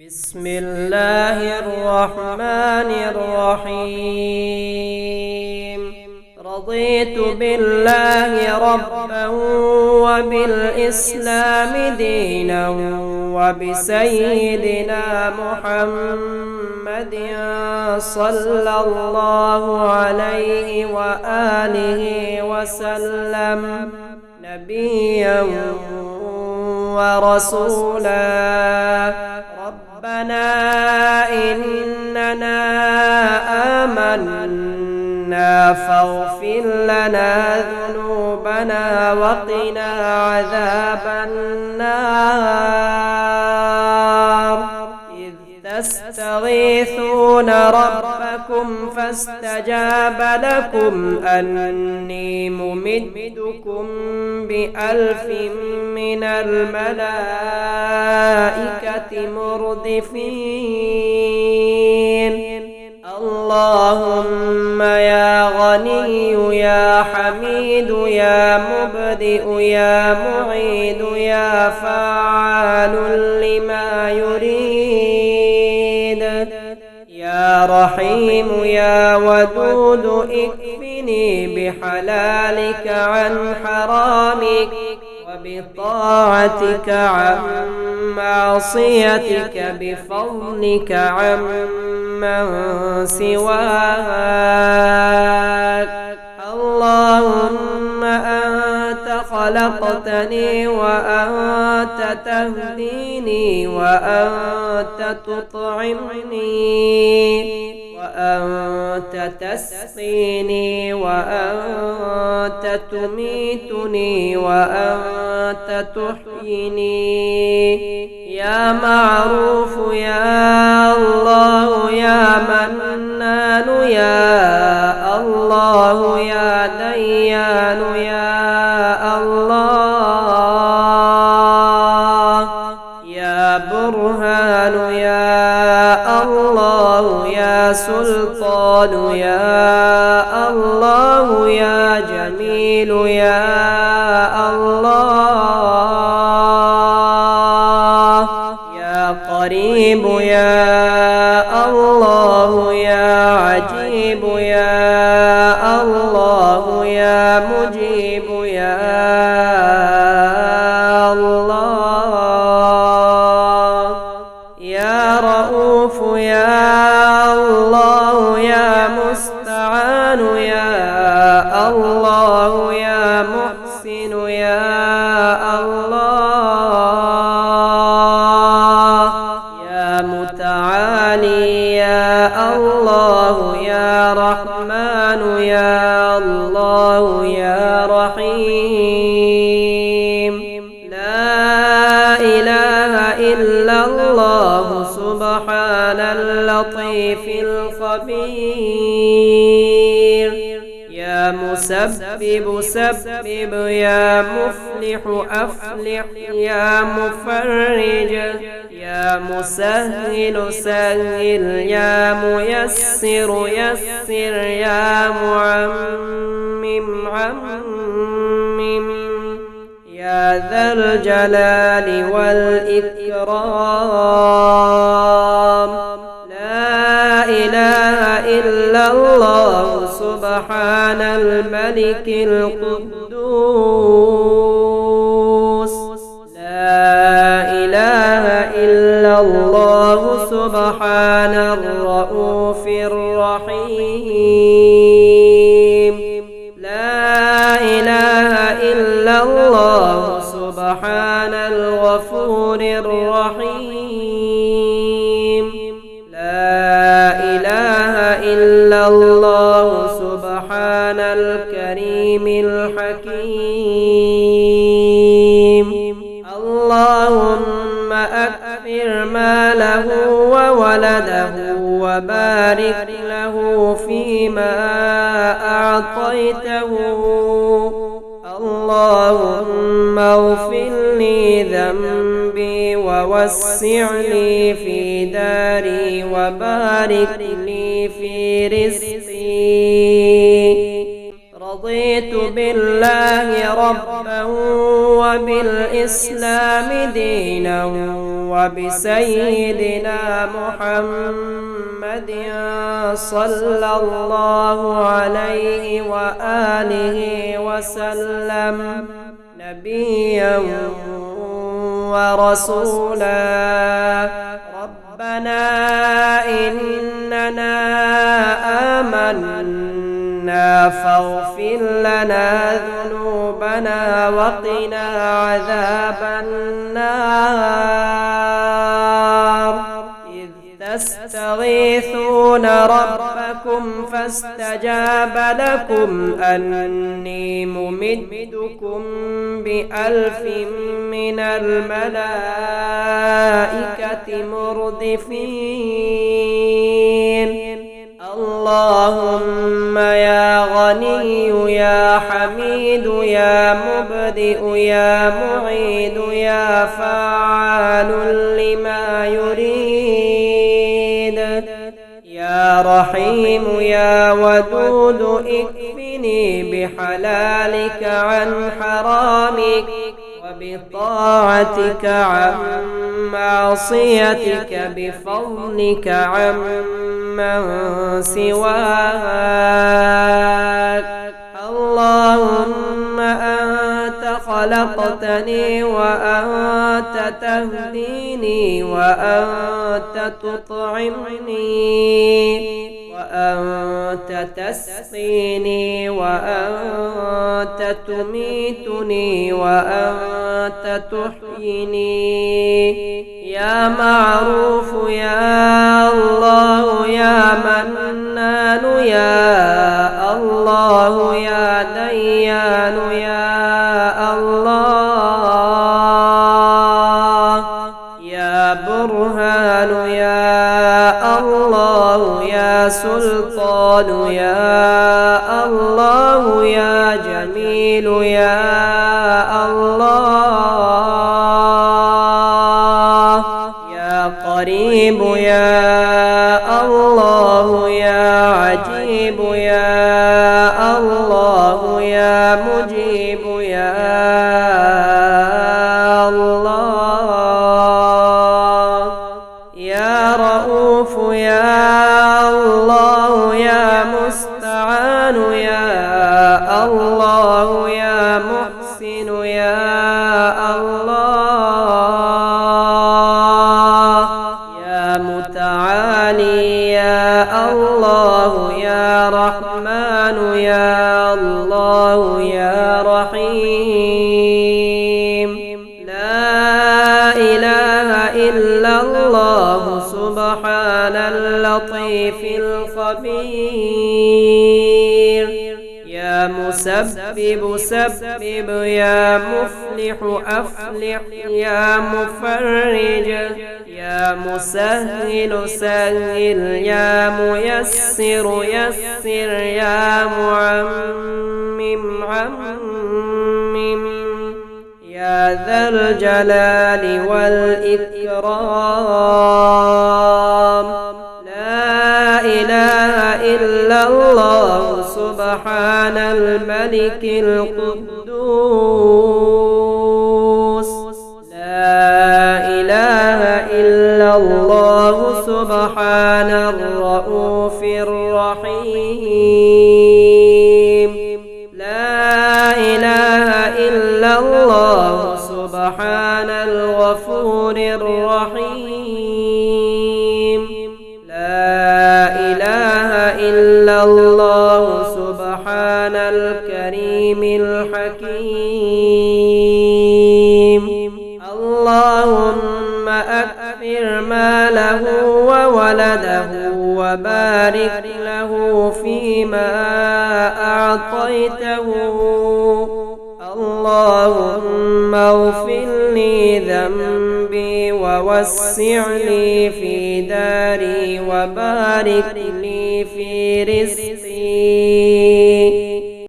بسم الله الرحمن الرحيم. رضيت بالله ربا وبالإسلام دينا وبسيدنا محمد صلى الله عليه وآله وسلم نبيا ورسولا. ربنا إننا آمنا فاغفر لنا ذنوبنا وقنا عذاب النار. إذ تستغيثون ربكم فاستجاب لكم أني ممدكم ب1000 من الملائكة مردفين. اللهم يا غني يا حميد يا مبدئ يا معيد يا فعال لما يريد يا رحيم يا ودود اكفني بحلالك عن حرامك وبطاعتك عن معصيتك بفضلك عمن سواك. اللهم أنت خلقتني وأنت تهديني وأنت تطعمني وأنت تسقيني وأنت تميتني وأنت تحييني. يا معروف يا الله يا منان يا الله يا ديان يا الله يا برهان يا الله يا سلطان يا الله يا جميل يا الله يا قريب يا الله يا عجيب يا الله يا مجيب يا الله يا رؤوف يا الله يا مستعان يا الله يا محسن يا الله يا متعالي يا الله يا رحمن يا الله يا رحيم. لا إله إلا الله سبحان اللطيف الخبير. يا مسبب سبب يا مفلح أفلح يا مفرج يا مسهل سهل يا ميسر يسر يا معمم عمم يا ذا الجلال والإكرام. لا إله إلا الله سبحان الملك القدوس. لا إله إلا الله سبحان الرؤوف الرحيم. لا إله إلا الله سبحان الغفور الرحيم. لا إله إلا الله سبحان الكريم الحكيم. اللهم أكثر ماله وولده وبارك له فيما أعطيته. اللهم اغفر لي ذنبي ووسع لي في داري وبارك لي في رزقي. رضيت بالله ربا وبالإسلام دينا وبسيدنا محمد صلى الله عليه وآله وسلم نبيا ورسولا. ربنا إننا آمنا فاغفر لنا ذنوبنا وقنا عذاب النار. إذ تستغيثون ربكم فاستجاب لكم أني ممدكم ب1000 من الملائكة مردفين. اللهم يا غني يا حميد يا مبدئ يا معيد يا فعال لما يريد يا رحيم يا ودود اكفني بحلالك عن حرامك وبطاعتك عن معصيتك بفضلك عمن سواك. اللهم أنت خلقتني وأنت تهديني وأنت تطعمني وأنت تسقيني وأنت تميتني وأنت تحييني. يا معروف يا الله يا منان يا الله يا ديان يا الله يا برهان يا الله يا سلطان يا الله يا جميل يا الله يا قريب يا الله يا عجيب يا الله يا مجيب يا الله يا رؤوف يا الله يا مستعان يا الله يا محسن يا الله يا متعالي يا الله يا رحمن يا الله يا رحيم. لا إله إلا الله سبحان اللطيف الخبير. يا مسبب سبب يا مفلح أفلح يا مفرج يا مسهل سهل يا ميسر يسر يا معمم عمم يا ذا الجلال والإكرام. لا إله إلا الله سبحان الملك القدوس. لا إله إلا الله سبحان الرؤوف الرحيم. لا إله إلا الله سبحان الغفور الرحيم. لا إله إلا الله سبحان الكريم الحكيم. اللهم أكثر ماله وولده وبارك له فيما أعطيته. اللهم اغفر لي ذنبي ووسع لي في داري وبارك لي في رزقي